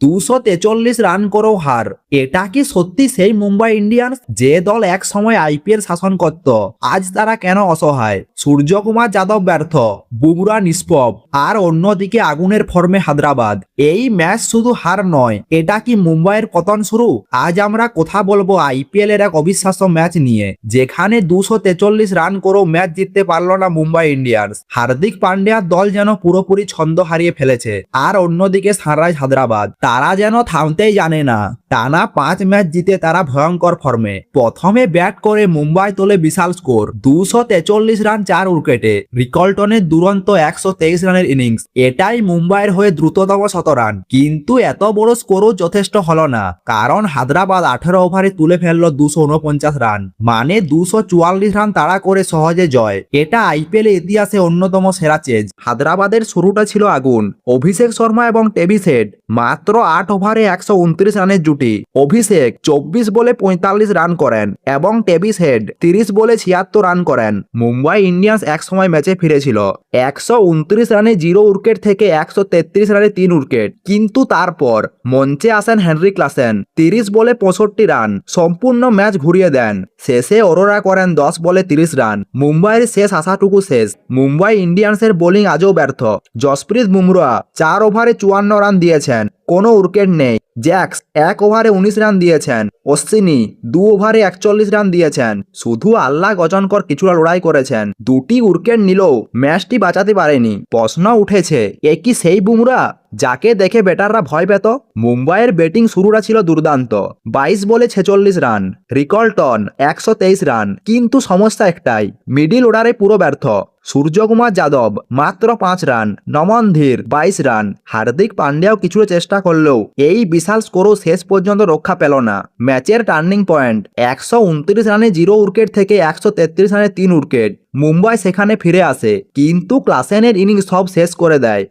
243 run করেও হার। এটা কি সত্যি সেই মুম্বাই ইন্ডিয়ান্স যে দল এক সময় আইপিএল শাসন করত? আজ তারা কেন অসহায়? সূর্যকুমার যাদব ব্যর্থ, বুমরা নিষ্প্রভ, আর অন্যদিকে আগুনের ফর্মে হায়দ্রাবাদ। এই ম্যাচ শুধু হার নয়, এটা কি মুম্বাইয়ের পতন শুরু? আজ আমরা কথা বলবো আইপিএল এর এক অবিশ্বাস্য ম্যাচ নিয়ে, যেখানে 243 রান করেও ম্যাচ জিততে পারল না মুম্বাই ইন্ডিয়ান্স। হার্দিক পান্ডিয়ার দল যেন পুরোপুরি ছন্দ হারিয়ে ফেলেছে, আর অন্যদিকে সানরাইজ হায়দ্রাবাদ তারা যেন থামতেই জানে না। টানা 5 ম্যাচ জিতে তারা ভয়ঙ্কর ফর্মে। প্রথমে ব্যাট করে মুম্বাই তোলে বিশাল স্কোর 243 রান 4 উইকেটে। রিকল্টনের দুরন্ত 123 রানের ইনিংস, এটাই মুম্বাইয়ের হয়ে দ্রুততম শতরান। কিন্তু এত বড় স্কোরও যথেষ্ট হলো না, কারণ হায়দ্রাবাদ 18 ওভারে তুলে ফেললো 249 রান, মানে 244 রান তাড়া করে সহজে জয়। এটা আইপিএল ইতিহাসে অন্যতম সেরা চেজ। হায়দ্রাবাদের শুরুটা ছিল আগুন। অভিষেক শর্মা এবং টেভিস হেড মাত্র 8 ওভারে 129 রানের জুটি। অভিষেক 24 বলে 45 রান করেন এবং টেভিস হেড 30 বলে 76 রান করেন। মুম্বাই ইন্ডিয়ান্স এক সময় ম্যাচে ফিরেছিল 129 রানে 0 উইকেট থেকে 133 রানে 3 উইকেট। কিন্তু তারপর মঞ্চে আসেন হেনরি ক্লাসেন, 30 বলে 65 রান, সম্পূর্ণ ম্যাচ ঘুরিয়ে দেন। শেষে অরোরা করেন 10 বলে 30 রান। মুম্বাইয়ের শেষ আশাটুকু শেষ। মুম্বাই ইন্ডিয়ান্সের বোলিং আজও ব্যর্থ। জসপ্রীত বুমরা 4 ওভারে 54 রান দিয়েছেন, কোনো উইকেট নেই। জ্যাক্স 1 ওভারে 19 রান দিয়েছেন। অশ্বিনী 2 ওভারে 41 রান দিয়েছেন। শুধু আল্লাহ গজনকর কিছুটা লড়াই করেছেন, 2টি উইকেট নিলেও ম্যাচটি বাঁচাতে পারেনি। প্রশ্ন উঠেছে, এ কি সেই বুমরা যাকে দেখে ব্যাটাররা ভয় পেত? মুম্বাইয়ের ব্যাটিং শুরুটা ছিল দুর্দান্ত। 22 বলে 46 রান, রিকল্টন 123 রান। কিন্তু সমস্যা একটাই, মিডিল অর্ডারে পুরো ব্যর্থ। সূর্যকুমার যাদব মাত্র 5 রান, নমন ধীর 22 রান। হার্দিক পান্ডিয়াও কিছুটা চেষ্টা করলেও এই বিশাল স্কোরও শেষ পর্যন্ত রক্ষা পেল না। ম্যাচের টার্নিং পয়েন্ট 129 রানে 0 উইকেট থেকে 133 রানে 3 উইকেট। মুম্বাই সেখানে ফিরে আসে, কিন্তু ক্লাসেনের ইনিংস সব শেষ করে দেয়।